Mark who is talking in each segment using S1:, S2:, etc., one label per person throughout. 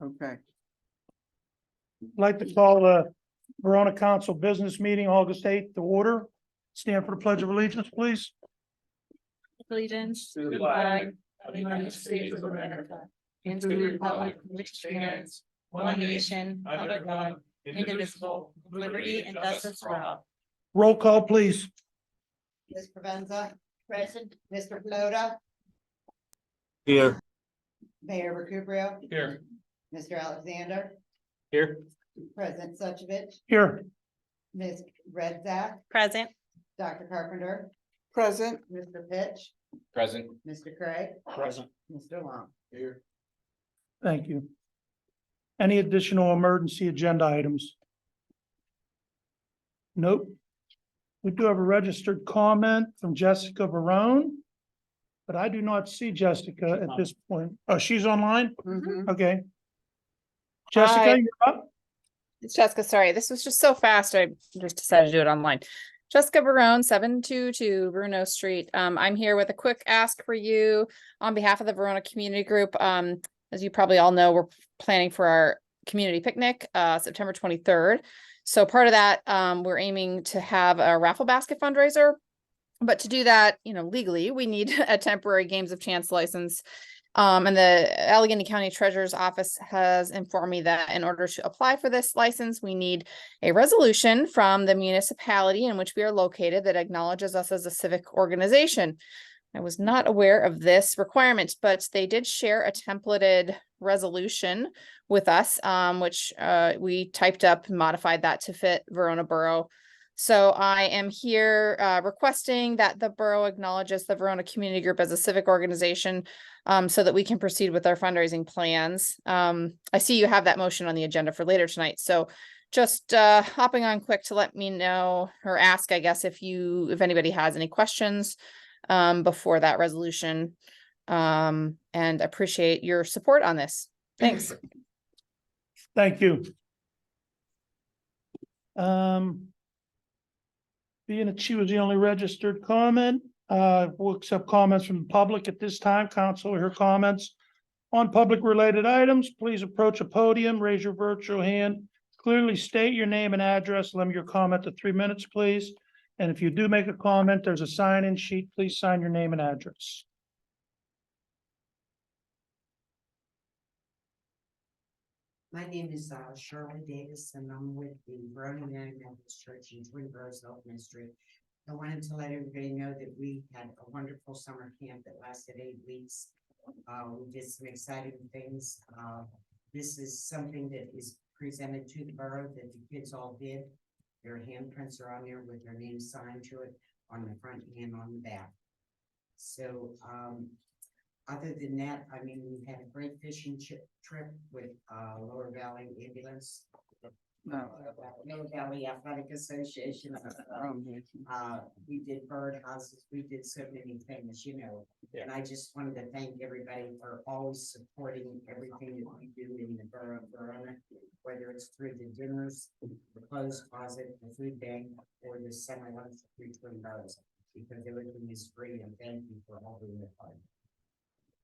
S1: Okay.
S2: I'd like to call the Verona Council Business Meeting, August 8th, to order. Stand for the Pledge of Allegiance, please.
S3: Allegiance to the flag of the United States of America and to the republic which stands one nation under God, indivisible, with liberty and justice for all.
S2: Roll call, please.
S1: Ms. Provenza. Present. Mr. Flota.
S4: Here.
S1: Mayor Recupero.
S4: Here.
S1: Mr. Alexander.
S4: Here.
S1: President Suchovich.
S2: Here.
S1: Ms. Redzak.
S3: Present.
S1: Dr. Carpenter.
S5: Present.
S1: Mr. Pitch.
S4: Present.
S1: Mr. Craig.
S4: Present.
S1: Mr. Long.
S4: Here.
S2: Thank you. Any additional emergency agenda items? Nope. We do have a registered comment from Jessica Barone, but I do not see Jessica at this point. Oh, she's online?
S5: Mhm.
S2: Okay. Jessica,
S6: Hi.
S2: you're up.
S6: It's Jessica, sorry, this was just so fast, I just decided to do it online. Jessica Barone, 722 Bruno Street. I'm here with a quick ask for you on behalf of the Verona Community Group. As you probably all know, we're planning for our community picnic, September 23rd. So part of that, we're aiming to have a raffle basket fundraiser. But to do that, legally, we need a temporary games of chance license. And the Allegheny County Treasurer's Office has informed me that in order to apply for this license, we need a resolution from the municipality in which we are located that acknowledges us as a civic organization. I was not aware of this requirement, but they did share a templated resolution with us, which we typed up and modified that to fit Verona Borough. So I am here requesting that the borough acknowledges the Verona Community Group as a civic organization so that we can proceed with our fundraising plans. I see you have that motion on the agenda for later tonight. So just hopping on quick to let me know or ask, I guess, if anybody has any questions before that resolution, and appreciate your support on this. Thanks.
S2: Thank you. Being that she was the only registered comment, we'll accept comments from the public at this time. Council will hear comments on public related items. Please approach a podium, raise your virtual hand, clearly state your name and address, limit your comment to 3 minutes, please. And if you do make a comment, there's a sign-in sheet. Please sign your name and address.
S7: My name is Shirley Davis, and I'm with the Verona United Methodist Church in Twin Groves, Oakland Street. I wanted to let everybody know that we had a wonderful summer camp that lasted 8 weeks. We did some exciting things. This is something that is presented to the borough that the kids all did. Their handprints are on there with their names signed to it on the front and on the back. So, other than that, I mean, we had a great fishing trip with Lower Valley Ambulance. Lower Valley Athletic Association. We did bird houses, we did so many things, and I just wanted to thank everybody for always supporting everything that we do in the borough of Verona, whether it's through the dinners, the clothes closet, the food bank, or the summer lunch through Twin Groves, because everything is free, and thank you for all doing it.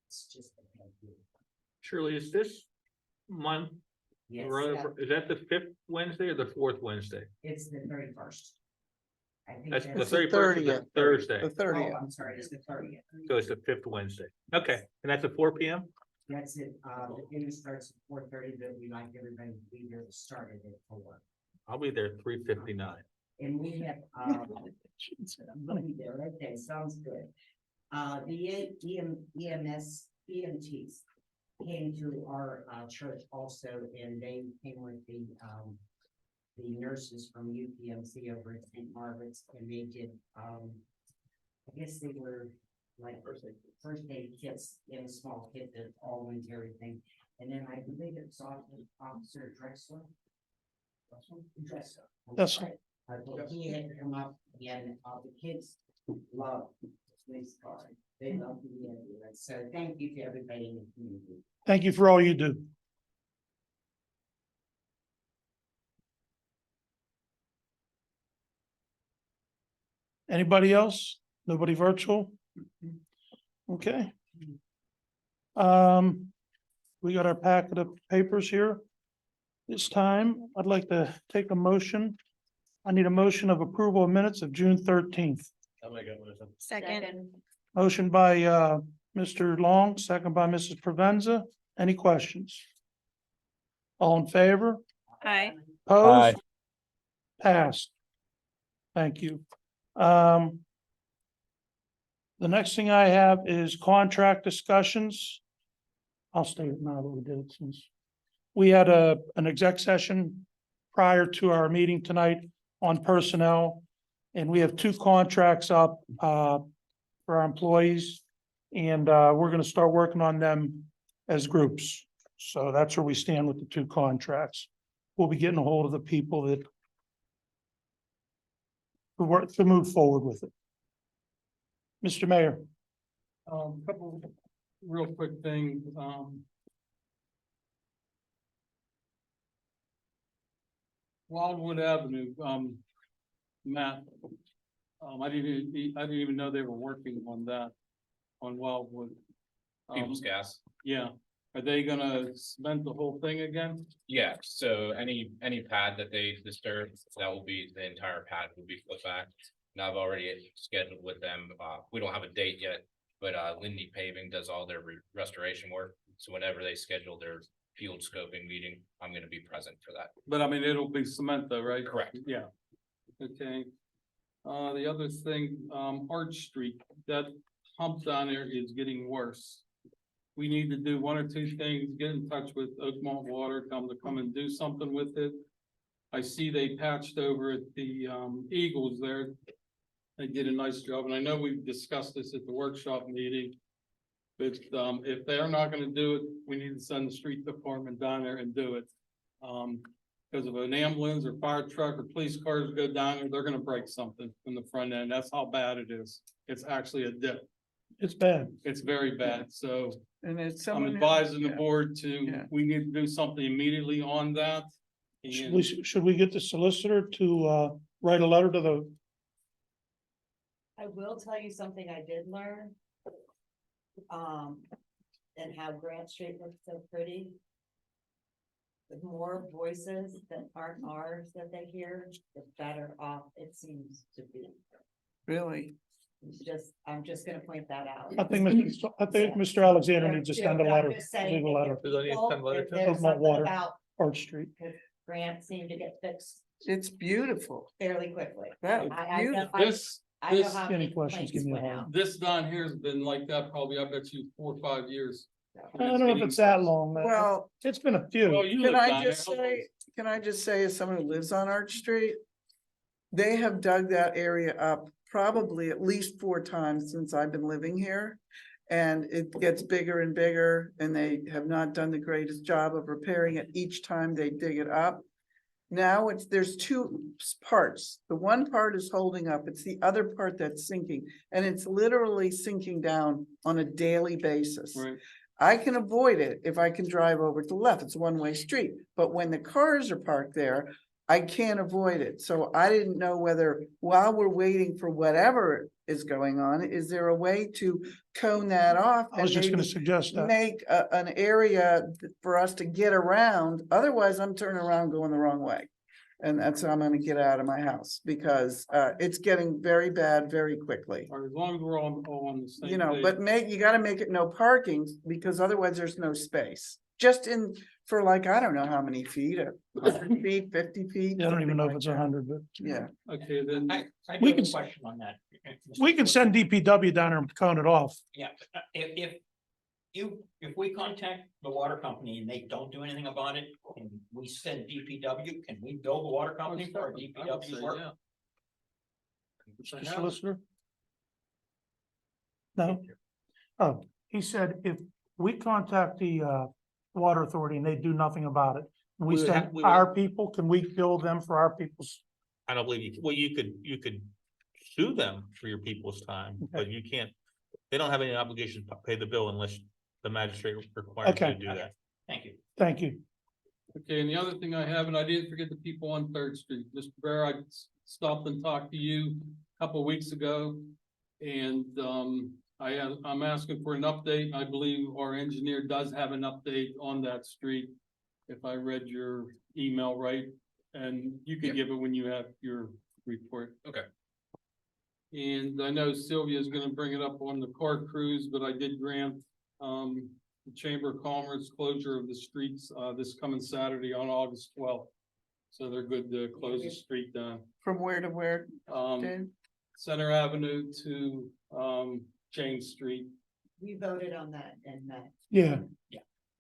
S7: It's just a thank you.
S4: Shirley, is this month,
S7: Yes,
S4: is that the 5th Wednesday or the 4th Wednesday?
S7: it's the 31st. I think
S4: That's the
S5: It's the
S4: 31st is the
S5: 30th.
S4: Thursday,
S5: The
S7: Oh,
S5: 30th.
S7: I'm sorry, it's the 30th.
S4: so it's the 5th Wednesday. Okay, and that's at 4 p.m.?
S7: That's it. The dinner starts at 4:30, but we like everybody to be there to start it at 4.
S4: I'll be there at 3:59.
S7: And we have, I'm gonna be there. Okay, sounds good. The EMTs came to our church also, and they came with the nurses from UPMC over at St. Margaret's, and they did, I guess they were like first aid kits in a small kit that all went to everything. And then I believe it's Officer Drexler. Drexler. I'm
S2: Yes,
S7: sorry. He had to come up, and the kids love this car. They love the ambulance. So thank you to everybody in the community.
S2: Thank you for all you do. Anybody else? Nobody virtual? Okay. we got our packet of papers here. This time, I'd like to take a motion. I need a motion of approval of minutes of June 13th.
S3: Second.
S2: Motion by Mr. Long, second by Mrs. Provenza. Any questions? All in favor?
S3: Aye.
S2: Opposed? Passed. Thank you. The next thing I have is contract discussions. I'll state it now that we did it since we had an exec session prior to our meeting tonight on personnel. And we have two contracts up for our employees. And we're gonna start working on them as groups. So that's where we stand with the two contracts. We'll be getting a hold of the people that who work to move forward with it. Mr. Mayor.
S5: Couple real quick things, Wildwood Avenue, Matt. I didn't even know they were working on that, on Wildwood.
S8: People's Gas.
S5: Yeah, are they gonna cement the whole thing again?
S8: Yeah, so any pad that they disturb, that will be, the entire pad will be flipped back. Now I've already scheduled with them, we don't have a date yet, but Lindy Paving does all their restoration work. So whenever they schedule their field scoping meeting, I'm gonna be present for that.
S5: But I mean, it'll be cement though, right?
S8: Correct.
S5: Yeah. Okay. The other thing, Arch Street, that hump down there is getting worse. We need to do one or two things, get in touch with Oakmont Water, come and do something with it. I see they patched over at the Eagles there. They did a nice job, and I know we've discussed this at the workshop meeting. But if they're not gonna do it, we need to send the street department down there and do it. Because if an ambulance or fire truck or police cars go down there, they're gonna break something from the front end. That's how bad it is. It's actually a dip.
S2: It's bad.
S5: It's very bad, so
S9: And it's
S5: I'm
S9: someone.
S5: advising the
S9: yeah.
S5: board to,
S9: Yeah.
S5: we need to do something immediately on that.
S2: Should we get the solicitor to write a letter to the,
S1: I will tell you something I did learn. And how Grant Street looks so pretty. The more voices that aren't ours that they hear, the better off it seems to be.
S9: Really?
S1: I'm just gonna point that out.
S2: I think Mr. Alexander needs to send a
S1: I'm
S2: letter,
S1: just saying,
S2: leave a letter,
S4: Does that need to send a letter
S1: if
S4: to
S1: there's
S2: Oakmont
S1: something
S2: Water.
S1: about
S2: Arch Street.
S1: Grant seemed to get fixed
S9: It's beautiful.
S1: fairly quickly.
S9: That was
S1: I know,
S9: beautiful.
S5: This,
S1: I know
S5: this,
S1: how
S2: Any
S1: many
S2: questions,
S1: complaints
S2: give me a
S1: went
S2: holler.
S1: out.
S5: this down here has been like that probably, I bet you 4 or 5 years.
S2: I don't know if it's that long.
S9: Well,
S2: It's been a
S5: Well,
S2: few.
S5: you
S9: can
S5: live
S9: I
S5: down there.
S9: just say, as someone who lives on Arch Street? They have dug that area up probably at least 4 times since I've been living here. And it gets bigger and bigger, and they have not done the greatest job of repairing it each time they dig it up. Now there's 2 parts. The one part is holding up. It's the other part that's sinking, and it's literally sinking down on a daily basis.
S5: Right.
S9: I can avoid it if I can drive over to the left. It's a one-way street. But when the cars are parked there, I can't avoid it. So I didn't know whether, while we're waiting for whatever is going on, is there a way to cone that off?
S2: I was
S9: and
S2: just gonna
S9: maybe
S2: suggest that.
S9: make an area for us to get around? Otherwise, I'm turning around going the wrong way. And that's how I'm gonna get out of my house, because it's getting very bad very quickly.
S5: Or as long as we're all on the same.
S9: You know,
S5: page.
S9: but you gotta make it no parking, because otherwise there's no space. Just for like, I don't know how many feet, 100 feet, 50 feet.
S2: I don't even
S9: something
S2: know if
S9: like
S2: it's
S9: that.
S2: 100, but
S9: Yeah,
S5: Okay, then,
S2: we can,
S10: Question on that.
S2: we can send DPW down there and cone it off.
S10: Yeah, if we contact the water company and they don't do anything about it, and we send DPW, can we bill the water company for our
S5: I would
S10: DPW
S5: say,
S10: work?
S5: yeah.
S2: Mr. Solicitor? No? Oh, he said if we contact the water authority and they do nothing about it, we
S4: We would
S2: send
S4: have- we would-
S2: our people, can we bill them for our people's?
S4: I don't believe you, well, you could sue them for your people's time, but you can't. They don't have any obligation to pay the bill unless the magistrate requires you to
S2: Okay.
S4: do that.
S10: Thank you.
S2: Thank you.
S5: Okay, and the other thing I have, and I didn't forget the people on Third Street, Mr. Bear, I stopped and talked to you a couple weeks ago. And I'm asking for an update. I believe our engineer does have an update on that street. If I read your email right, and you can
S8: Yep.
S5: give it when you have your report.
S8: Okay.
S5: And I know Sylvia's gonna bring it up on the car cruise, but I did grant, the Chamber of Commerce closure of the streets, this coming Saturday on August 12th. So they're good to close the street down.
S9: From where to where,
S5: Um,
S9: Dave?
S5: Center Avenue to, James Street.
S1: We voted on that and that.
S2: Yeah,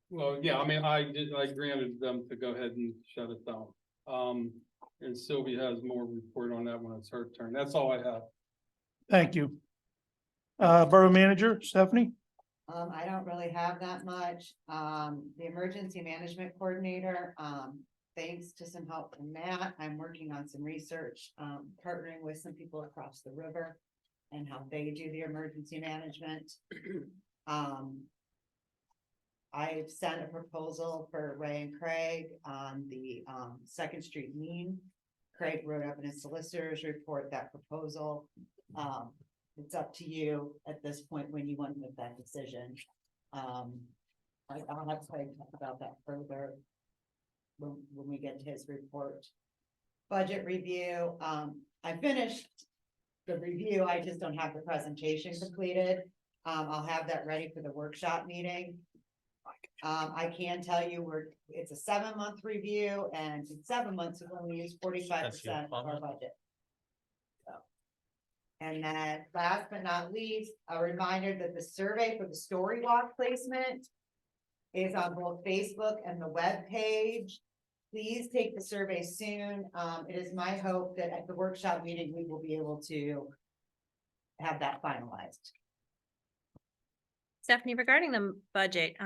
S5: Well, yeah, I mean, I granted them to go ahead and shut it down. And Sylvia has more report on that when it's her turn. That's all I have.
S2: thank you. Borough Manager, Stephanie?
S1: I don't really have that much. The emergency management coordinator, thanks to some help from Matt, I'm working on some research, partnering with some people across the river and how they do the emergency management. I've sent a proposal for Ray and Craig on the, Second Street lien. Craig wrote up in his solicitor's report that proposal. It's up to you at this point when you want to make that decision. I'll have Craig talk about that further when we get to his report. Budget review, I finished the review, I just don't have the presentation completed. I'll have that ready for the workshop meeting. I can tell you it's a 7-month review, and in 7 months, we've only used 45% of our budget. So. And then last but not least, a reminder that the survey for the story walk placement is on both Facebook and the web page. Please take the survey soon. It is my hope that at the workshop meeting, we will be able to have that finalized.
S3: Stephanie, regarding the budget,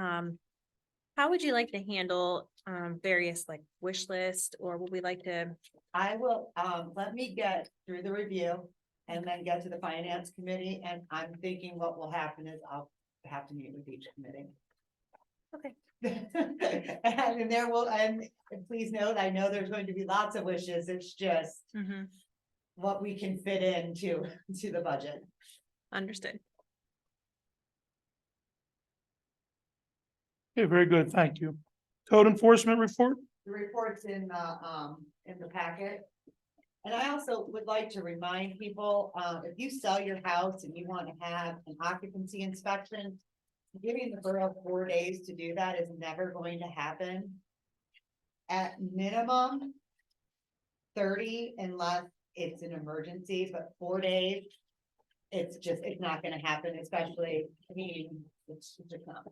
S3: how would you like to handle various like wish list, or would we like to?
S1: I will, let me get through the review and then get to the finance committee, and I'm thinking what will happen is I'll have to meet with each committee.
S3: Okay.
S1: And there will, and please note, I know there's going to be lots of wishes, it's just what we can fit into the budget.
S3: Understood.
S2: Okay, very good, thank you. Code enforcement report?
S1: The report's in the packet. And I also would like to remind people, if you sell your house and you want to have an occupancy inspection, giving the borough 4 days to do that is never going to happen. At minimum, 30 unless it's an emergency, but 4 days, it's not gonna happen, especially, I mean, it's just not.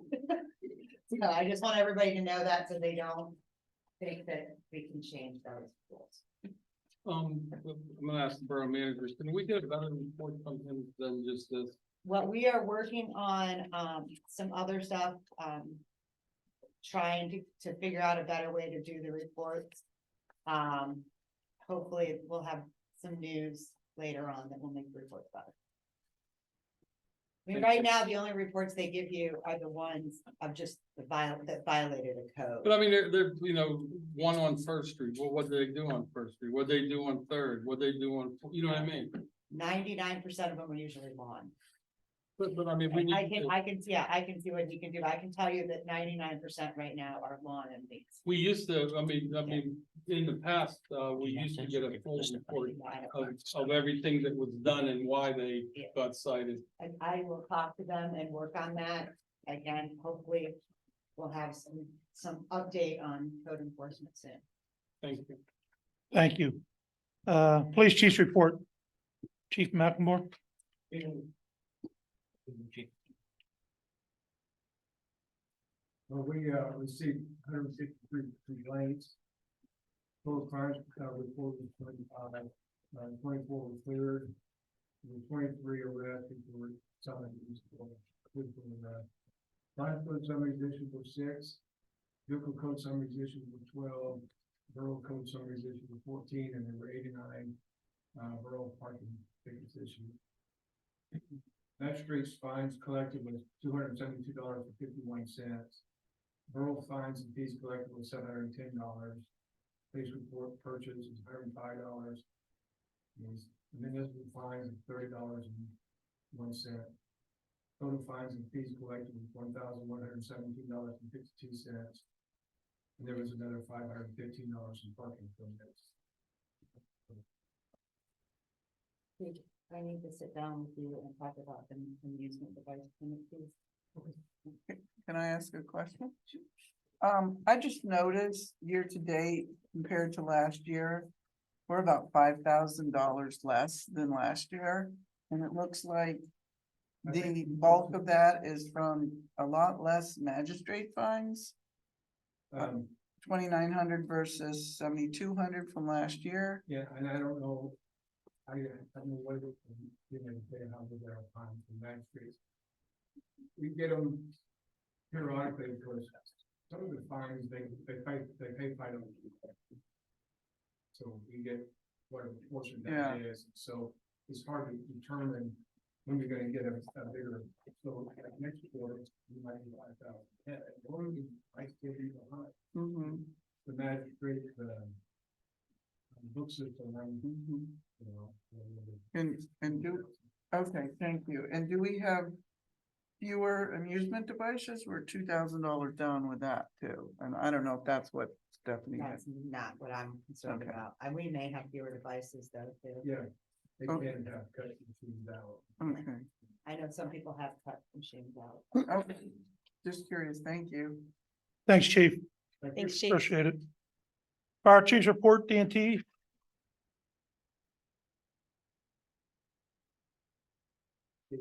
S1: So I just want everybody to know that so they don't think that we can change those rules.
S5: I'm gonna ask the borough managers, can we get a better report from him than just this?
S1: What we are working on, some other stuff, trying to figure out a better way to do the reports. Hopefully we'll have some news later on that will make the reports better. I mean, right now, the only reports they give you are the ones of just that violated a code.
S5: But I mean, they're, one on First Street, what do they do on First Street? What they do on Third? What they do on, you know what I mean?
S1: 99% of them are usually lawn.
S5: But I mean, we
S1: And
S5: need.
S1: I can see what he can do. I can tell you that 99% right now are lawn and leaves.
S5: We used to, I mean, in the past, we used to get a full report of everything that was done and why they got cited.
S1: And I will talk to them and work on that. Again, hopefully we'll have some update on code enforcement soon.
S5: Thank you.
S2: Thank you. Police chief's report. Chief McLemore.
S11: Well, we received 163 complaints. Total crimes reported was 25, 24 were cleared. There were 23 arrested for selling Crime code summaries issued were 6. Vehicle code summaries issued were 12. Borough code summaries issued were 14, and there were 89 borough parking tickets issued. Magistrate's fines collected was $272.51. Borough fines and fees collected was $710. Police report purchase is $105. Municipal fines of $30.01. Total fines and fees collected was $1,117.52. And there was another $515 in parking permits.
S1: I need to sit down with you and talk about the amusement device permit, please.
S9: Can I ask a question? I just noticed year to date compared to last year, we're about $5,000 less than last year. And it looks like the bulk of that is from a lot less magistrate fines. 2,900 versus 7,200 from last year.
S11: Yeah, and I don't know. I don't know what it, you know, say how we get our fines from magistrates. We get them periodically, of course. Some of the fines, they pay $5. So we get whatever portion that is, so it's hard to determine when you're gonna get a bigger, so like next quarter, you might be 5,000. Yeah, or we might still be behind. The magistrate, the book system, you know.
S9: Okay, thank you. And do we have fewer amusement devices? We're $2,000 down with that too. And I don't know if that's what Stephanie has.
S1: That's not what I'm concerned
S9: Okay.
S1: about. And we may have fewer devices though, too.
S11: Yeah, they
S9: Okay.
S11: can have cut machines out.
S9: Okay,
S1: I know some people have cut machines out.
S9: okay. Just curious, thank you.
S2: Thanks, chief.
S3: Thanks, Chief.
S2: Appreciate it. Fire chief's report, DNT.
S3: Good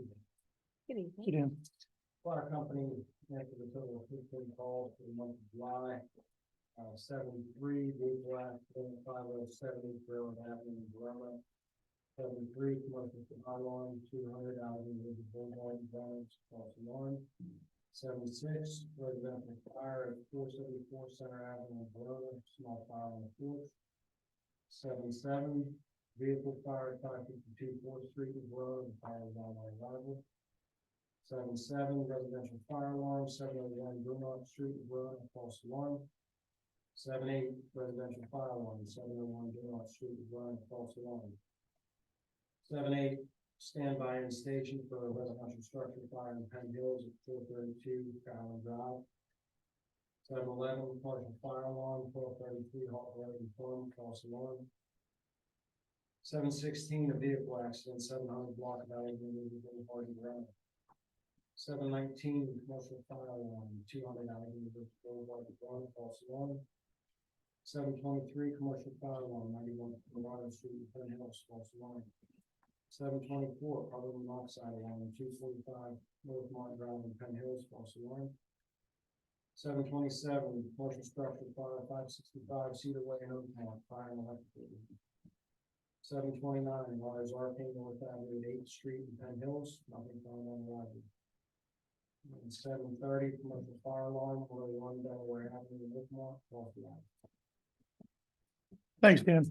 S3: evening.
S2: Get in.
S11: Fire company answered a total of 15 calls for the month of July. 73 vehicle accident, 5070 Railroad Avenue in Verona. 73 commercial fire alarm, 200 out of the Boulevard damage, false alarm. 76 residential fire at 474 Center Avenue in Verona, small fire on the fourth. 77 vehicle fire at 552 4th Street in Verona, and fire is on arrival. 77 residential fire alarm, 701 Brunock Street in Verona, false alarm. 78 residential fire alarm, 701 Brunock Street in Verona, false alarm. 78 standby in station for a residential structure fire in Penn Hills at 432 Fallon Drive. 711 partial fire alarm, 1233 Hawk Road in Plum, false alarm. 716 a vehicle accident, 700 Block Valley Boulevard in Verona. 719 commercial fire alarm, 200 Avenue Boulevard in Verona, false alarm. 723 commercial fire alarm, 91 Colorado Street in Penn Hills, false alarm. 724 carbon monoxide alarm, 245 North Mont Drive in Penn Hills, false alarm. 727 commercial structure fire, 565 Cedar Way in Oakmont, fire and electrical. 729 Wires Arcane North Avenue at 8th Street in Penn Hills, nothing found on arrival. 730 commercial fire alarm, 101 Delaware Avenue in Oakmont, false alarm.
S2: Thanks, Dan.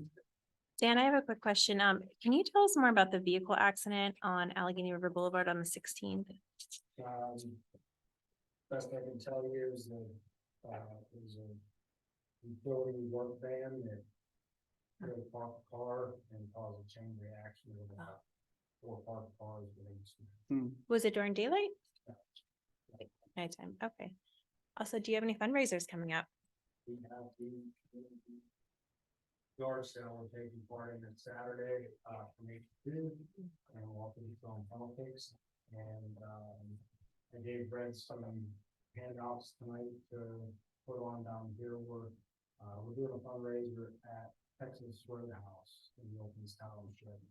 S3: Dan, I have a quick question. Can you tell us more about the vehicle accident on Allegheny River Boulevard on the 16th?
S11: Best I can tell you is that, there's a utility work van that hit a parked car and caused a chain reaction with about 4 parked cars.
S3: Was it during daylight? Nighttime, okay. Also, do you have any fundraisers coming up?
S11: We have the yard sale we're taking part in it Saturday, from 8 to 2, and we'll also be selling politics. And, I gave Brent some handouts tonight to put on down here. We're doing a fundraiser at Texas Roadhouse in the Opens Township,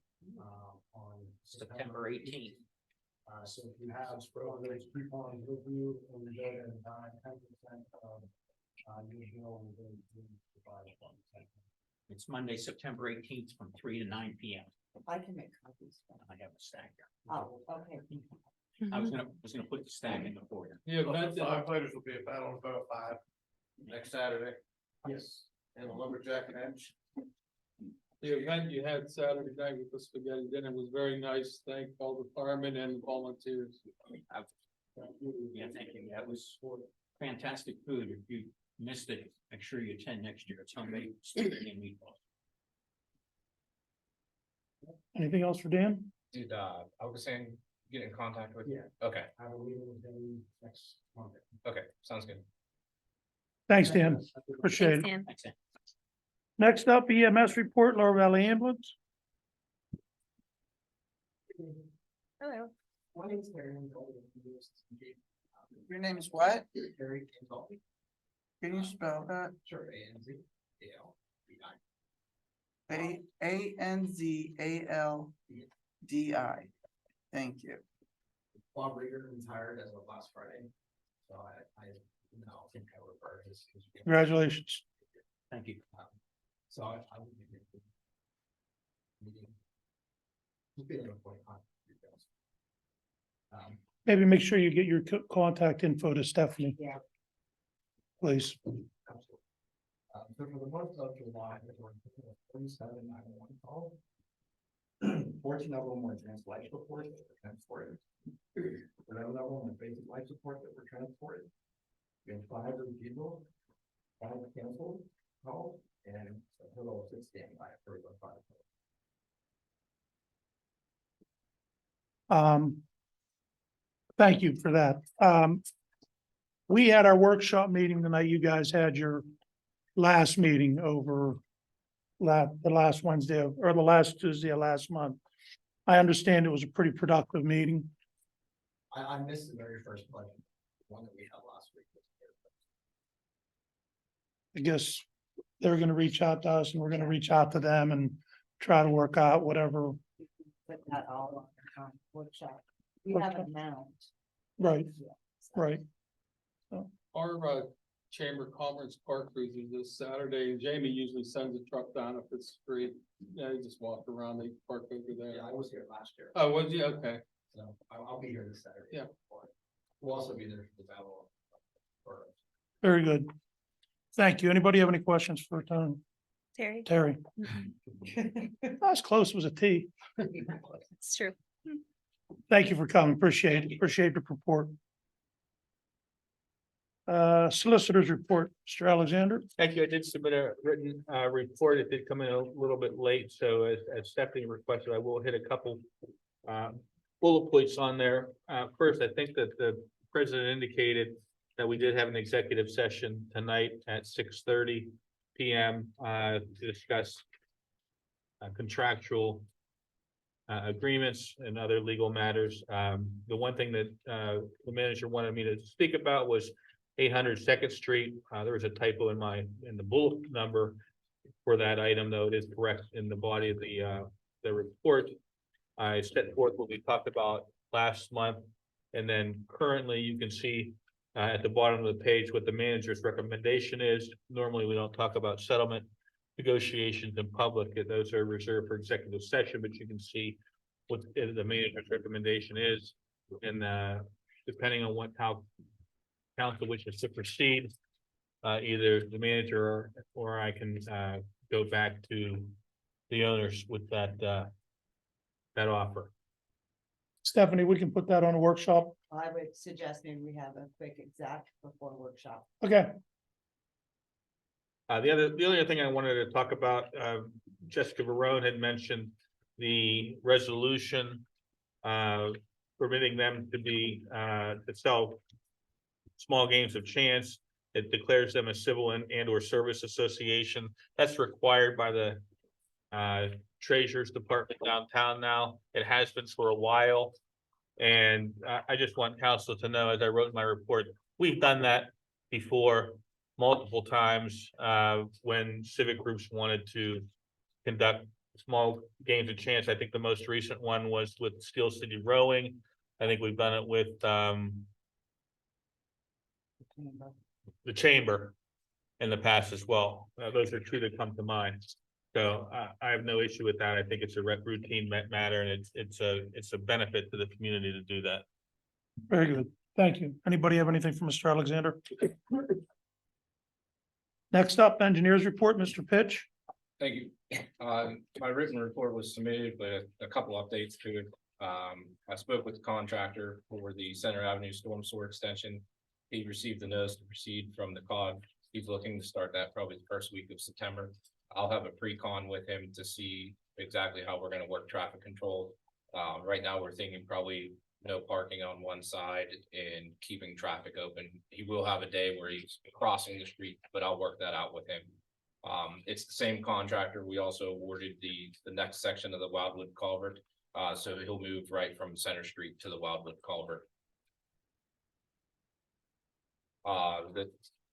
S11: on September 18th. So if you have one of those coupons with you, and you go there and buy 10% of, your bill, and then provide a fund.
S10: It's Monday, September 18th from 3 to 9 p.m.
S1: I can make copies.
S10: I have a stack here.
S1: Oh, okay.
S10: I was gonna put the stack in before you.
S5: Yeah, but
S11: Firefighters will be at Battle of 5
S5: next Saturday,
S11: Yes.
S5: and a lumberjack and edge. The event you had Saturday night with the spaghetti dinner was very nice. Thank all the firemen and volunteers.
S10: Yeah, thank you. That was fantastic food. If you missed it, make sure you attend next year. It's homemade spaghetti and meatballs.
S2: Anything else for Dan?
S8: Did, I was saying, get in contact with?
S11: Yeah.
S8: Okay,
S11: I will meet with him next Monday.
S8: okay, sounds good.
S2: Thanks, Dan. Appreciate
S3: Thanks,
S2: it.
S3: Dan.
S2: Next up, EMS report, Lower Valley Ambulance.
S3: Hello.
S11: My name's Terry. I'm calling from the USCG.
S9: Your name is what?
S11: Terry Cantaldi.
S9: Can you spell that?
S11: Sure, ANZALBI.
S9: ANZALDI. Thank you.
S11: Bob Rieger retired as of last Friday. So I now think I refer his.
S2: Congratulations.
S11: Thank you. So I will be here. Meeting. He's been there for details.
S2: Maybe make sure you get your contact info to Stephanie.
S1: Yeah.
S2: Please.
S11: Absolutely. So for the month of July, there were 47 911 calls. 14 of them were advanced life reports that were transported. 11 of them were basic life support that were transported. We had 5 refusals, 5 canceled calls, and a total of 6 standby for 5.
S2: Thank you for that. We had our workshop meeting the night you guys had your last meeting over the last Wednesday or the last Tuesday of last month. I understand it was a pretty productive meeting.
S11: I missed the very first budget, one that we had last week.
S2: I guess they're gonna reach out to us and we're gonna reach out to them and try to work out whatever.
S1: Put that all on the workshop. We have an amount.
S2: Right,
S1: Yeah, so.
S2: right.
S5: Our chamber conference park cruise is this Saturday, and Jamie usually sends a truck down if it's free. Yeah, you just walk around, they park over there.
S11: Yeah, I was here last year.
S5: Oh, was you? Okay.
S11: So I'll be here this Saturday.
S5: Yeah.
S11: We'll also be there for the battle.
S2: Very good. Thank you. Anybody have any questions for
S3: Terry.
S2: Terry? That's close, it was a T.
S3: It's true.
S2: Thank you for coming. Appreciate it. Appreciate the report. Solicitors report, Mr. Alexander.
S4: Thank you. I did submit a written report. It did come in a little bit late, so as Stephanie requested, I will hit a couple bullet points on there. First, I think that the president indicated that we did have an executive session tonight at 6:30 PM to discuss contractual agreements and other legal matters. The one thing that the manager wanted me to speak about was 800 Second Street. There was a typo in the bullet number for that item, though it is correct in the body of the report. I set forth what we talked about last month, and then currently you can see at the bottom of the page what the manager's recommendation is. Normally, we don't talk about settlement negotiations in public. Those are reserved for executive session, but you can see what the manager's recommendation is. And depending on how council wishes to proceed, either the manager or I can go back to the owners with that offer.
S2: Stephanie, we can put that on a workshop.
S1: I would suggest maybe we have a quick exact before workshop.
S2: Okay,
S4: The other thing I wanted to talk about, Jessica Barone had mentioned the resolution permitting them to sell small games of chance. It declares them a civil and or service association. That's required by the Treasurer's Department downtown now. It has been for a while. And I just want council to know, as I wrote in my report, we've done that before multiple times when civic groups wanted to conduct small games of chance. I think the most recent one was with Steel City Rowing. I think we've done it with the Chamber in the past as well. Those are two that come to mind. So I have no issue with that. I think it's a routine matter, and it's a benefit to the community to do that.
S2: very good. Thank you. Anybody have anything for Mr. Alexander? Next up, engineers report, Mr. Pitch.
S8: Thank you. My written report was submitted with a couple updates to it. I spoke with the contractor for the Center Avenue Storm Sewer extension. He received the notice to proceed from the COG. He's looking to start that probably the first week of September. I'll have a pre-con with him to see exactly how we're gonna work traffic control. Right now, we're thinking probably no parking on one side and keeping traffic open. He will have a day where he's crossing the street, but I'll work that out with him. It's the same contractor. We also awarded the next section of the Wildwood culvert. So he'll move right from Center Street to the Wildwood culvert.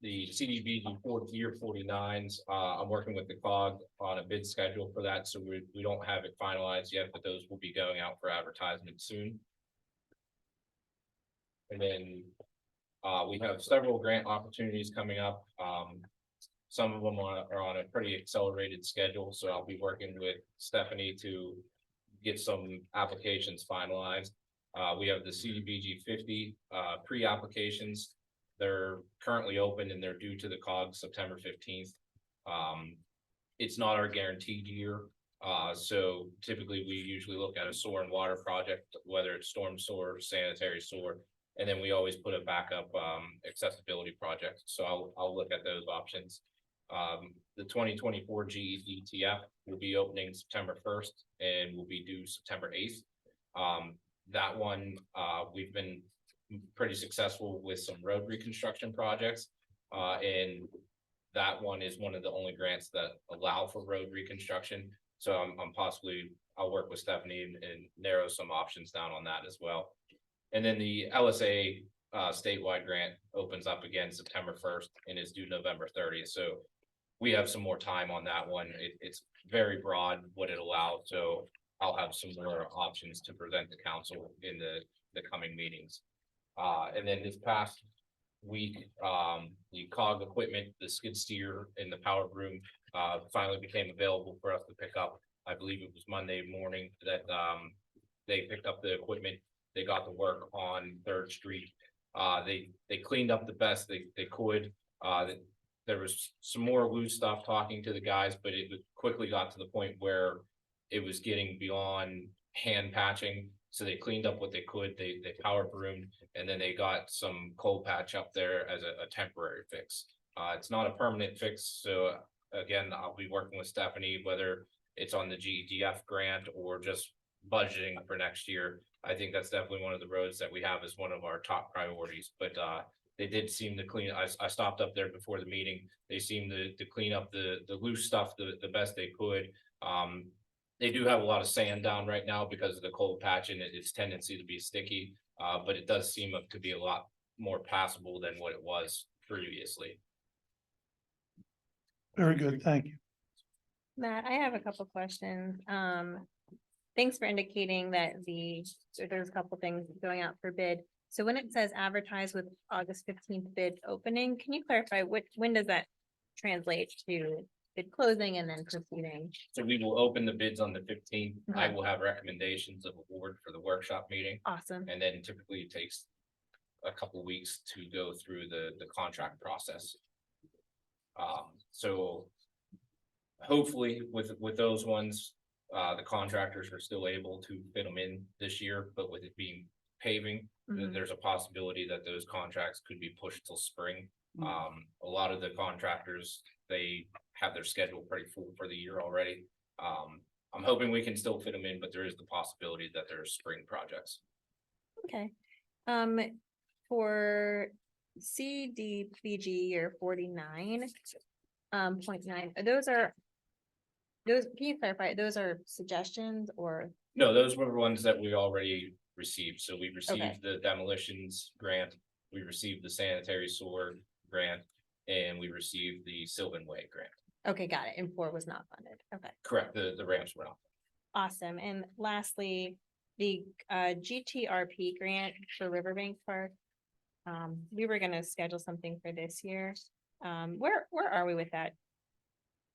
S8: The CDBG year 49s, I'm working with the COG on a bid schedule for that, so we don't have it finalized yet, but those will be going out for advertisement soon. And then we have several grant opportunities coming up. Some of them are on a pretty accelerated schedule, so I'll be working with Stephanie to get some applications finalized. We have the CDBG 50 pre-applications. They're currently open and they're due to the COG September 15th. It's not our guaranteed year. So typically we usually look at a sewer and water project, whether it's storm sewer, sanitary sewer, and then we always put a backup accessibility project. So I'll look at those options. The 2024 GEDTF will be opening September 1st and will be due September 8th. That one, we've been pretty successful with some road reconstruction projects. And that one is one of the only grants that allow for road reconstruction. So I'll work with Stephanie and narrow some options down on that as well. And then the LSA statewide grant opens up again September 1st and is due November 30th. So we have some more time on that one. It's very broad what it allows. So I'll have some more options to present to council in the coming meetings. And then this past week, the COG equipment, the skid steer and the power broom finally became available for us to pick up. I believe it was Monday morning that they picked up the equipment. They got to work on 3rd Street. They cleaned up the best they could. There was some more loose stuff talking to the guys, but it quickly got to the point where it was getting beyond hand patching. So they cleaned up what they could. They power broomed, and then they got some cold patch up there as a temporary fix. It's not a permanent fix. So again, I'll be working with Stephanie, whether it's on the GEDF grant or just budgeting for next year. I think that's definitely one of the roads that we have as one of our top priorities, but they did seem to clean. I stopped up there before the meeting. They seemed to clean up the loose stuff the best they could. They do have a lot of sand down right now because of the cold patch and its tendency to be sticky, but it does seem to be a lot more passable than what it was previously.
S2: Very good, thank you.
S3: Matt, I have a couple questions. Thanks for indicating that there's a couple things going out for bid. So when it says advertise with August 15th bid opening, can you clarify when does that translate to bid closing and then proceeding?
S8: So we will open the bids on the 15th. I
S3: Okay.
S8: will have recommendations of award for the workshop meeting.
S3: Awesome.
S8: And then typically it takes a couple weeks to go through the contract process. So hopefully with those ones, the contractors are still able to fit them in this year, but with it being paving,
S3: Mhm.
S8: there's a possibility that those contracts could be pushed till spring. A lot of the contractors, they have their schedule pretty full for the year already. I'm hoping we can still fit them in, but there is the possibility that there's spring projects.
S3: Okay. For CDBG year 49.9, can you clarify, those are suggestions or?
S8: No, those were the ones that we already received. So we
S3: Okay.
S8: received the demolitions grant, we received the sanitary sewer grant, and we received the Sylvan Way grant.
S3: Okay, got it. And 4 was not funded. Okay,
S8: Correct, the ramps were not.
S3: awesome. And lastly, the GTRP grant for Riverbank Park. We were gonna schedule something for this year. Where are we with that?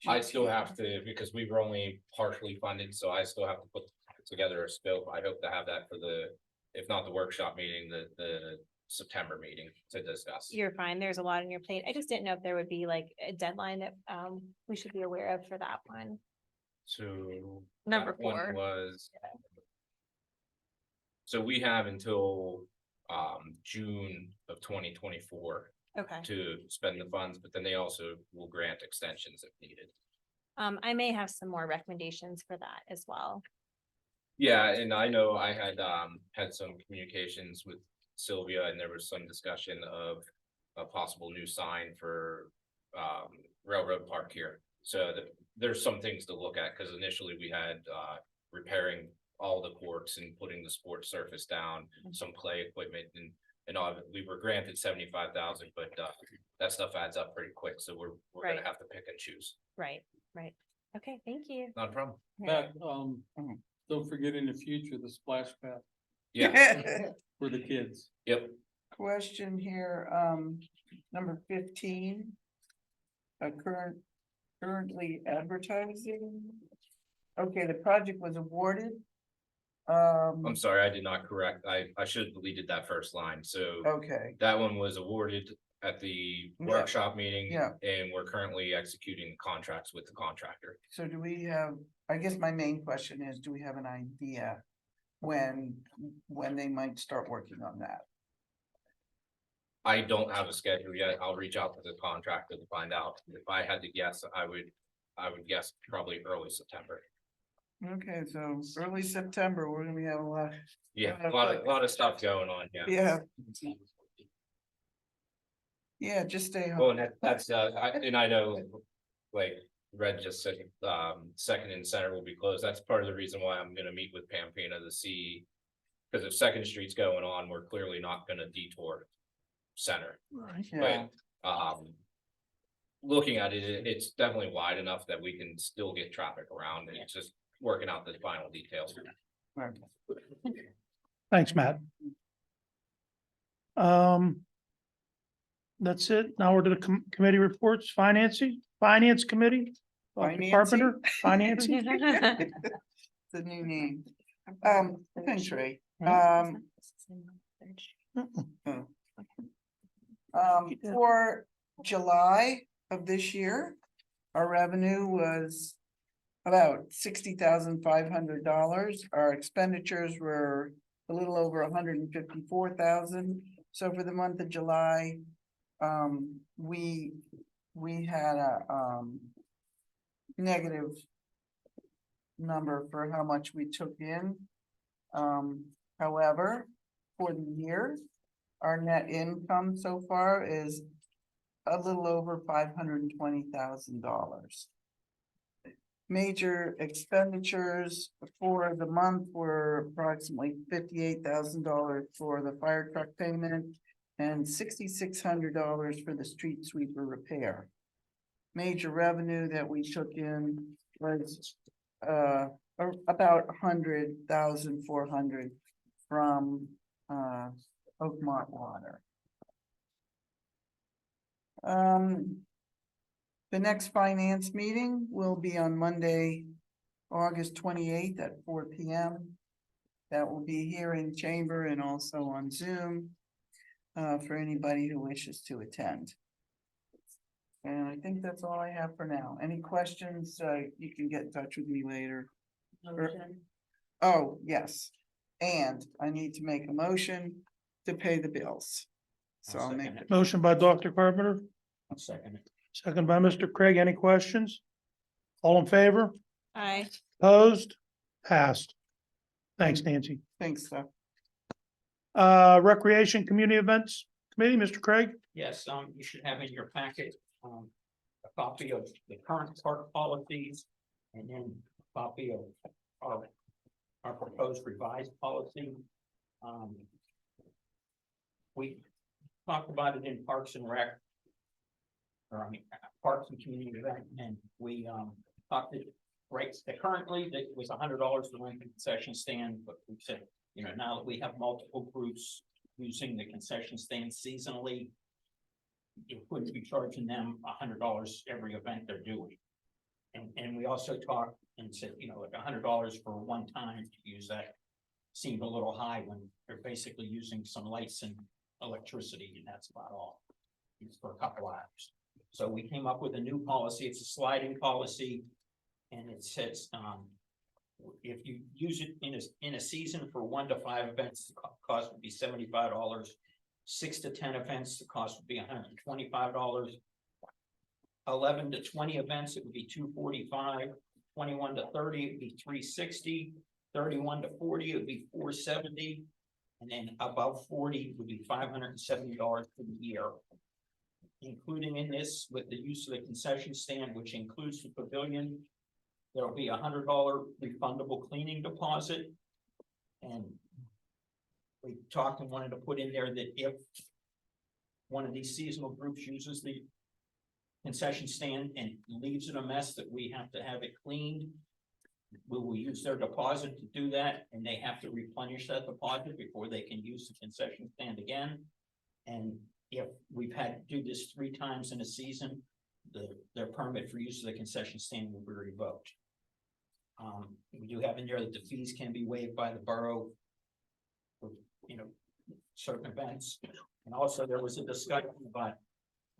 S8: I still have to, because we were only partially funded, so I still have to put together a scope. I hope to have that for if not the workshop meeting, the September meeting to discuss.
S3: You're fine. There's a lot on your plate. I just didn't know if there would be like a deadline that we should be aware of for that one.
S8: So.
S3: Number
S8: that one
S3: 4.
S8: Was. So we have until June of 2024
S3: Okay.
S8: to spend the funds, but then they also will grant extensions if needed.
S3: I may have some more recommendations for that as well.
S8: Yeah, and I know I had some communications with Sylvia and there was some discussion of a possible new sign for Railroad Park here. So there's some things to look at, because initially we had repairing all the courts and putting the sports surface down, some play equipment and all, we were granted 75,000, but that stuff adds up pretty quick, so we're
S3: Right.
S8: gonna have to pick and choose.
S3: Right, right. Okay, thank you.
S8: Not a problem.
S5: Pat, don't forget in the future, the splash pad
S8: Yeah,
S5: for the kids.
S8: yep.
S9: Question here, number 15. Currently advertising. Okay, the project was awarded.
S8: I'm sorry, I did not correct. I should have deleted that first line. So
S9: Okay,
S8: that one was awarded at the
S9: Yeah.
S8: workshop meeting.
S9: Yeah.
S8: And we're currently executing contracts with the contractor.
S9: so do we have, I guess my main question is, do we have an idea when they might start working on that?
S8: I don't have a schedule yet. I'll reach out to the contractor to find out. If I had to guess, I would guess probably early September.
S9: Okay, so early September, we're gonna have a lot.
S8: Yeah, a lot of stuff going on, yeah.
S9: Yeah. Yeah, just stay home.
S8: Well, and that's, I know, like, Red just said, Second and Center will be closed. That's part of the reason why I'm gonna meet with Pampina to see. Cause if Second Street's going on, we're clearly not gonna detour Center,
S2: Right.
S9: Yeah,
S8: but, looking at it, it's definitely wide enough that we can still get traffic around. It's just working out the final details.
S9: right.
S2: Thanks, Matt. That's it. Now we're to the committee reports, Finance Committee. Dr. Carpenter, Financing.
S9: The new name. Thanks, Ray. For July of this year, our revenue was about $60,500. Our expenditures were a little over $154,000. So for the month of July, we had a negative number for how much we took in. However, for the year, our net income so far is a little over $520,000. Major expenditures for the month were approximately $58,000 for the fire truck payment and $6,600 for the street sweeper repair. Major revenue that we took in was about $100,400 from Oakmont Water. The next finance meeting will be on Monday, August 28th at 4 p.m. That will be here in chamber and also on Zoom for anybody who wishes to attend. And I think that's all I have for now. Any questions? You can get in touch with me later. Oh, yes. And I need to make a motion to pay the bills. So I'll make,
S2: Motion by Dr. Carpenter,
S10: I'll second it.
S2: second by Mr. Craig. Any questions? All in favor?
S3: Aye.
S2: Opposed? Passed. Thanks, Nancy.
S9: thanks, Steph.
S2: Recreation Community Events Committee, Mr. Craig?
S10: Yes, you should have in your packet, a copy of the current park policies and then a copy of our proposed revised policy. We talked about it in Parks and Rec. Or I mean, Parks and Community Event, and we talked it rates that currently that was $100 to rent the concession stand, but we said, you know, now that we have multiple groups using the concession stand seasonally, you wouldn't be charging them $100 every event they're doing. And we also talked and said, you know, like $100 for one time to use that seemed a little high when they're basically using some lights and electricity, and that's about all. It's for a couple hours. So we came up with a new policy. It's a sliding policy. And it says, if you use it in a season for 1 to 5 events, the cost would be $75. 6 to 10 events, the cost would be $125. 11 to 20 events, it would be $245. 21 to 30, it would be $360. 31 to 40, it would be $470. And then above 40 would be $570 for the year. Including in this with the use of the concession stand, which includes the pavilion. There'll be $100 refundable cleaning deposit. And we talked and wanted to put in there that if one of these seasonal groups uses the concession stand and leaves it a mess, that we have to have it cleaned. We will use their deposit to do that, and they have to replenish that deposit before they can use the concession stand again. And if we've had to do this 3 times in a season, their permit for use of the concession stand will be revoked. We do have in there that the fees can be waived by the borough for, certain events. And also there was a discussion about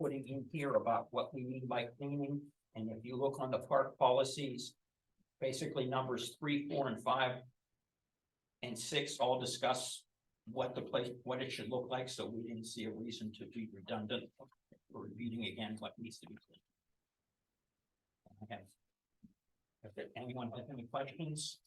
S10: putting in here about what we mean by cleaning. And if you look on the park policies, basically numbers 3, 4, and 5 and 6 all discuss what it should look like, so we didn't see a reason to be redundant or repeating again what needs to be cleaned. If anyone has any questions?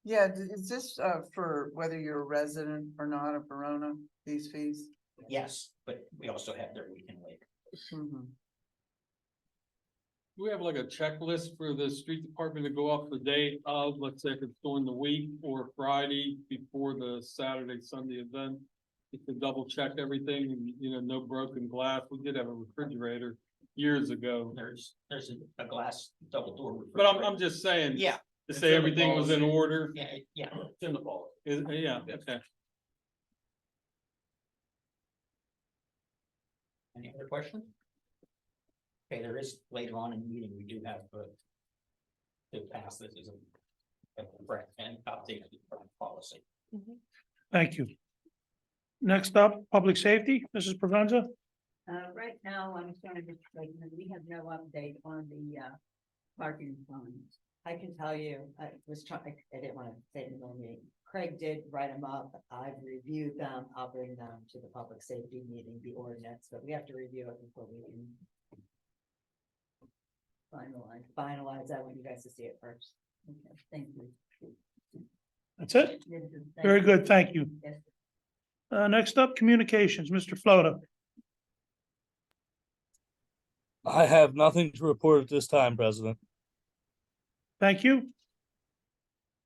S9: Yeah, is this for whether you're a resident or not of Verona, these fees?
S10: Yes, but we also have their weekend waiver.
S9: Mhm.
S5: Do we have like a checklist for the street department to go off the day of, let's say if it's during the week or Friday before the Saturday, Sunday event? Just to double check everything and, no broken glass. We did have a refrigerator years ago.
S10: There's a glass double door.
S5: But I'm just saying.
S10: Yeah.
S5: To say everything was in order.
S10: Yeah, it's in the ball.
S5: Yeah, okay.
S10: Any other questions? Okay, there is later on in the meeting, we do have to pass this as a correct and updated policy.
S2: Thank you. Next up, public safety, Mrs. Provenza.
S12: Right now, I'm sorry, Mr. President, we have no update on the parking fines.
S1: I can tell you, I didn't want to say it in the meeting. Craig did write them up. I've reviewed them. I'll bring them to the public safety meeting, the ordinance, but we have to review it before we can finalize that. When you guys to see it first.
S12: Okay, thank you.
S2: That's it?
S12: Yes, sir. Thank
S2: Very
S12: you.
S2: good, thank you.
S12: Yes.
S2: Next up, communications, Mr. Floto.
S13: I have nothing to report at this time, President.
S2: Thank you.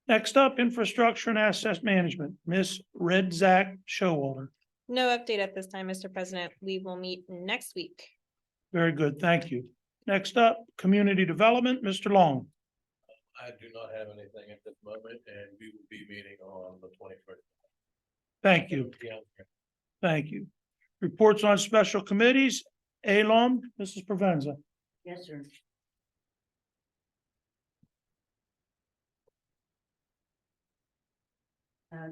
S2: Next up, infrastructure and asset management, Ms. Redzak Showalter.
S3: No update at this time, Mr. President. We will meet next week.
S2: Very good, thank you. Next up, community development, Mr. Long.
S11: I do not have anything at this moment, and we will be meeting on the 21st.
S2: Thank you. Thank you. Reports on special committees, ALOM, Mrs. Provenza.
S12: Yes, sir.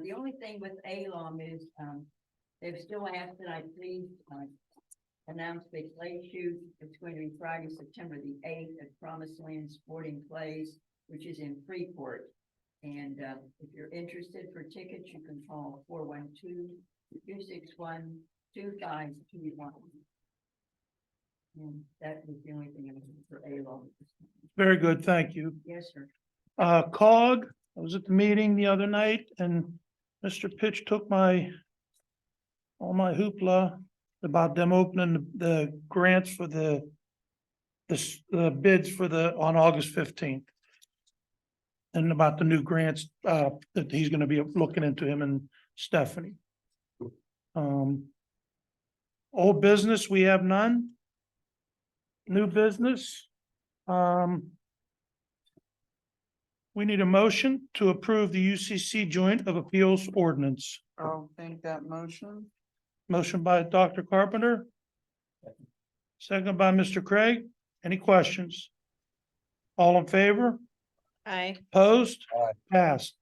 S12: The only thing with ALOM is, they've still asked that I please, announce the play shoot. It's going to be Friday, September the 8th at Promised Land Sporting Plays, which is in Freeport. And, if you're interested for tickets, you can call 412-261-2521. And that was the only thing I was for ALOM.
S2: Very good, thank you.
S12: Yes, sir.
S2: COG, I was at the meeting the other night and Mr. Pitch took all my hoopla about them opening the grants for the bids for on August 15th. And about the new grants, that he's gonna be looking into, him and Stephanie. Old business, we have none. New business. We need a motion to approve the UCC Joint of Appeals Ordinance.
S9: I'll make that motion.
S2: Motion by Dr. Carpenter. Second by Mr. Craig. Any questions? All in favor?
S3: Aye.
S2: Opposed?
S13: Aye.
S2: Passed.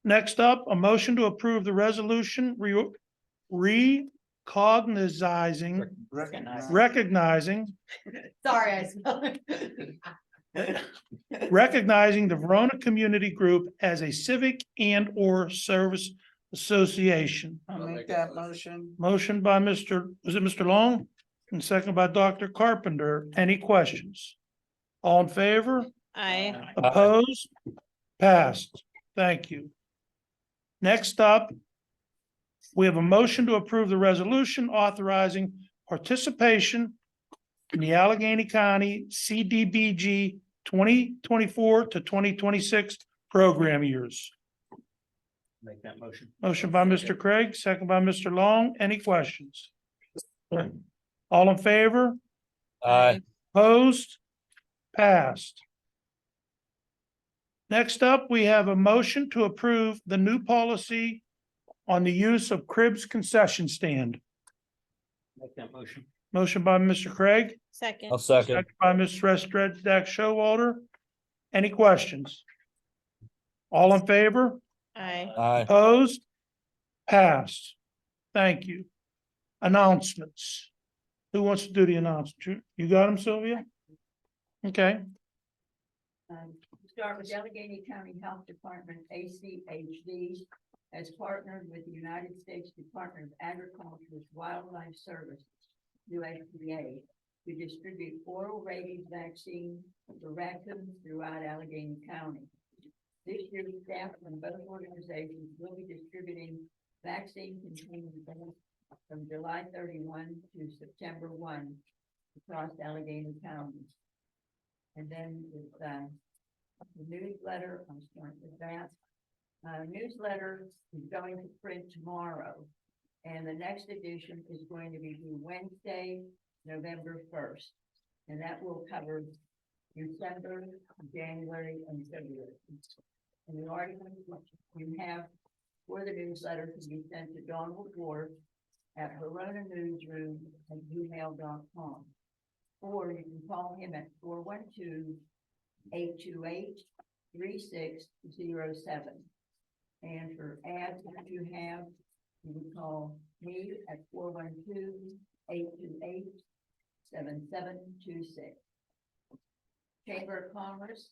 S2: Next up, a motion to approve the resolution recognizing
S1: Sorry, I spelled it.
S2: recognizing the Verona Community Group as a civic and or service association.
S9: I'll make that motion.
S2: Motion by Mr. Long? And second by Dr. Carpenter. Any questions? All in favor?
S3: Aye.
S2: Opposed? Passed. Thank you. Next up, we have a motion to approve the resolution authorizing participation in the Allegheny County CDBG 2024 to 2026 program years.
S10: Make that motion.
S2: Motion by Mr. Craig, second by Mr. Long. Any questions? All in favor?
S13: Aye.
S2: Opposed? Passed. Next up, we have a motion to approve the new policy on the use of Cribs concession stand.
S10: Make that motion.
S2: Motion by Mr. Craig,
S3: Second.
S13: I'll second.
S2: second by Ms. Dak Showalter. Any questions? All in favor?
S3: Aye.
S13: Aye.
S2: Opposed? Passed. Thank you. Announcements. Who wants to do the announcement? You got them, Sylvia? Okay,
S12: Start with Allegheny County Health Department, ACHD, has partnered with the United States Department of Agriculture's Wildlife Services, USDA, to distribute oral rabies vaccine for raccoons throughout Allegheny County. This year, staff from both organizations will be distributing vaccine containing from July 31 to September 1 across Allegheny County. And then with the newsletter, I'll start with that. Newsletter is going to print tomorrow, and the next edition is going to be due Wednesday, November 1st. And that will cover December, January, and February. And the articles you have for the newsletter can be sent to Donald Ward at veronanewsroom@gmail.com. Or you can call him at 412-828-3607. And for ads that you have, you can call me at 412-828-7726. Chamber of Commerce,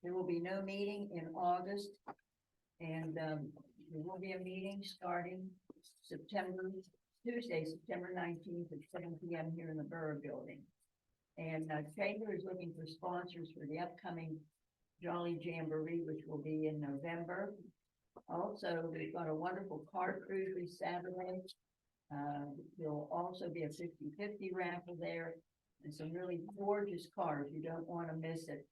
S12: there will be no meeting in August. And there will be a meeting starting Tuesday, September 19th at 7 p.m. here in the Borough Building. And Chamber is looking for sponsors for the upcoming Jolly Jamboree, which will be in November. Also, we've got a wonderful car cruise this Saturday. There'll also be a 50-50 raffle there and some really gorgeous cars. You don't want to miss it.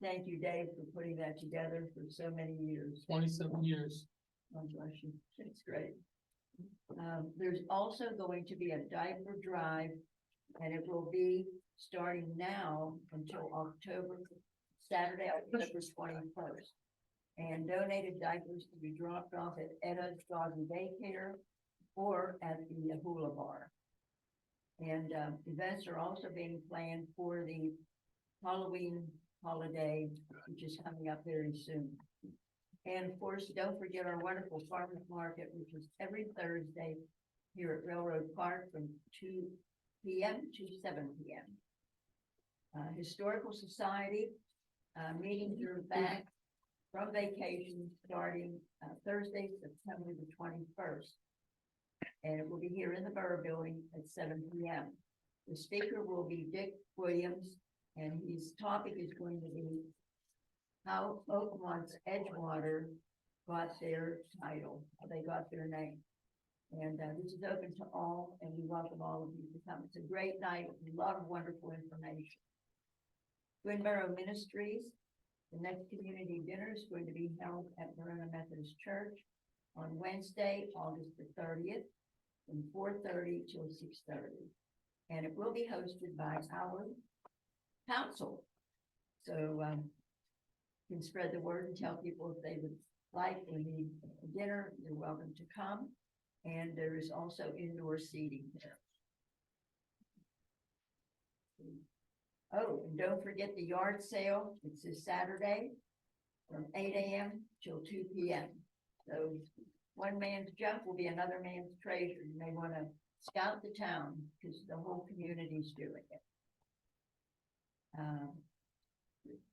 S12: Thank you, Dave, for putting that together for so many years.
S5: 27 years.
S12: God bless you. It's great. There's also going to be a diaper drive, and it will be starting now until Saturday, October 21st. And donated diapers to be dropped off at Edda's Doggy Daycare or at the Hula Bar. And events are also being planned for the Halloween holiday, which is coming up very soon. And of course, don't forget our wonderful farmers market, which is every Thursday here at Railroad Park from 2 p.m. to 7 p.m. Historical Society meetings are back from vacation starting Thursday, September the 21st. And it will be here in the Borough Building at 7 p.m. The speaker will be Dick Williams, and his topic is going to be how Oakmont's Edgewater got their title, how they got their name. And this is open to all, and we welcome all of you to come. It's a great night, a lot of wonderful information. Twin Borough Ministries, the next community dinner is going to be held at Verona Methodist Church on Wednesday, August the 30th, from 4:30 till 6:30. And it will be hosted by our council. So you can spread the word and tell people if they would like or need a dinner, you're welcome to come. And there is also indoor seating there. Oh, and don't forget the yard sale. It's this Saturday from 8 a.m. till 2 p.m. So one man's junk will be another man's treasure. You may want to scout the town because the whole community's doing it.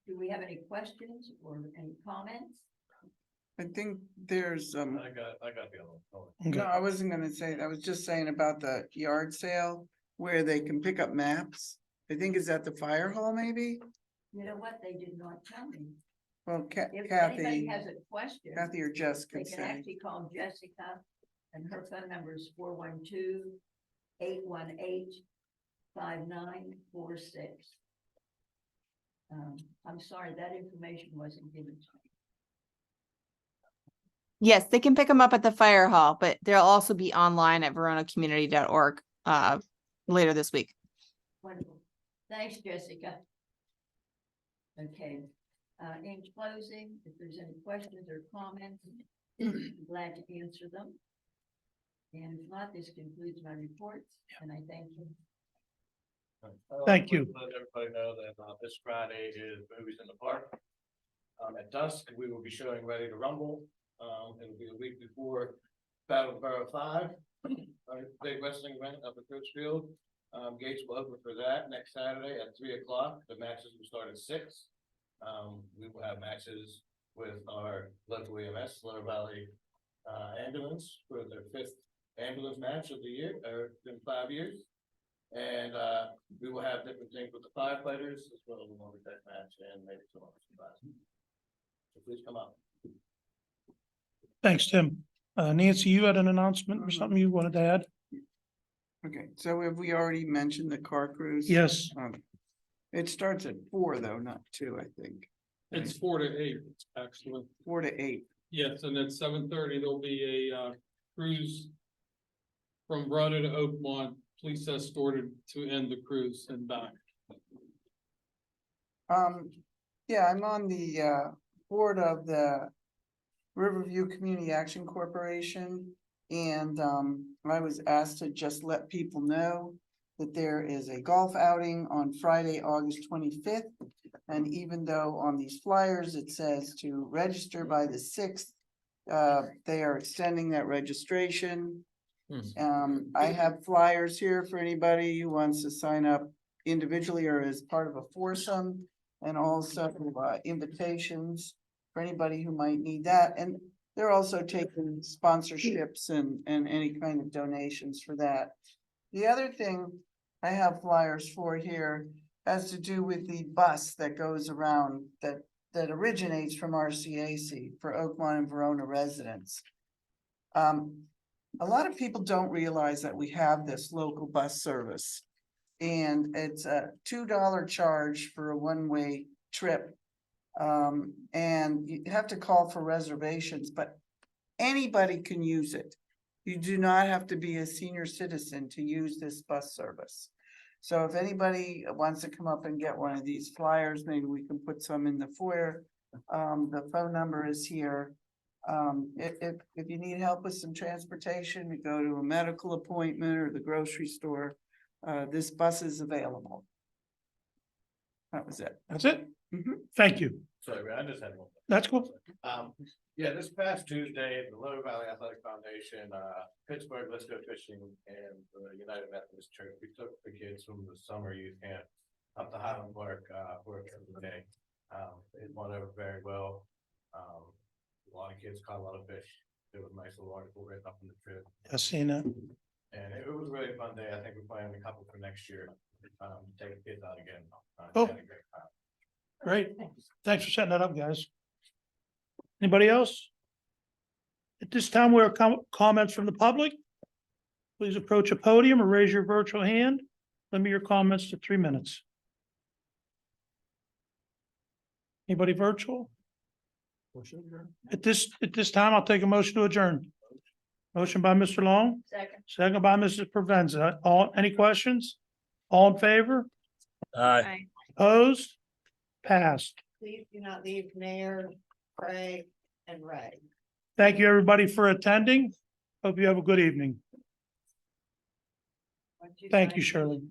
S12: Do we have any questions or any comments?
S9: I think there's,
S8: I got the other one.
S9: no, I wasn't gonna say, I was just saying about the yard sale where they can pick up maps. I think it's at the fire hall maybe,
S12: You know what? They did not tell me.
S9: Well,
S12: If
S9: Kathy,
S12: anybody has a question,
S9: Kathy or Jess
S12: they
S9: could
S12: can
S9: say.
S12: actually call Jessica, and her phone number is 412-818-5946. I'm sorry, that information wasn't given to me.
S6: Yes, they can pick them up at the fire hall, but they'll also be online at veronacommunity.org later this week.
S12: Wonderful. Thanks, Jessica. Okay, in closing, if there's any questions or comments, I'm glad to answer them. And if not, this concludes my reports, and I thank you.
S2: Thank you.
S11: Let everybody know that this Friday is Movies in the Park. At dusk, we will be showing Ready to Rumble. It'll be a week before Battle of Borough 5, our big wrestling event up at Coachfield. Gates will open for that next Saturday at 3 o'clock. The matches will start at 6. We will have matches with our local EMS, Lower Valley Ambulance, for their 5th ambulance match of the year, or in 5 years. And we will have different things with the firefighters, as well as an overtime match and maybe some other surprises. So please come up.
S2: Thanks, Tim. Nancy, you had an announcement or something you wanted to add?
S9: Okay, so have we already mentioned the car cruise?
S2: Yes.
S9: It starts at 4 though, not 2, I think.
S5: It's 4 to 8, actually.
S9: 4 to 8.
S5: Yes, and at 7:30, there'll be a cruise from Verona to Oakmont, police escorted to end the cruise and back.
S9: Yeah, I'm on the board of the Riverview Community Action Corporation. And I was asked to just let people know that there is a golf outing on Friday, August 25th. And even though on these flyers, it says to register by the 6th, they are extending that registration. I have flyers here for anybody who wants to sign up individually or as part of a foursome, and also invitations for anybody who might need that. And they're also taking sponsorships and any kind of donations for that. The other thing I have flyers for here has to do with the bus that goes around that originates from RCAC for Oakmont and Verona residents. A lot of people don't realize that we have this local bus service. And it's a $2 charge for a one-way trip. And you have to call for reservations, but anybody can use it. You do not have to be a senior citizen to use this bus service. So if anybody wants to come up and get one of these flyers, maybe we can put some in the foyer. The phone number is here. If you need help with some transportation, you go to a medical appointment or the grocery store, this bus is available. That was it.
S2: That's it?
S9: Mhm.
S2: Thank you.
S11: Sorry, I just had one.
S2: That's cool.
S11: Yeah, this past Tuesday, the Lower Valley Athletic Foundation, Pittsburgh Let's Go Fishing, and the United Methodist Church, we took the kids from the summer youth camp up to Highland Park for a trip of the day. It went over very well. A lot of kids caught a lot of fish. There was a nice little article written up in the trip.
S2: I seen that.
S11: And it was a really fun day. I think we're planning a couple for next year. Take the kids out again.
S2: Cool.
S11: Had a great time.
S2: Great. Thanks for setting that up, guys. Anybody else? At this time, we have comments from the public. Please approach a podium or raise your virtual hand. Limit your comments to 3 minutes. Anybody virtual? At this time, I'll take a motion to adjourn. Motion by Mr. Long,
S12: Second.
S2: second by Mrs. Provenza. Any questions? All in favor?
S13: Aye.
S2: Opposed? Passed.
S1: Please do not leave Mayor, Craig, and Ray.
S2: Thank you, everybody, for attending. Hope you have a good evening. Thank you, Shirley.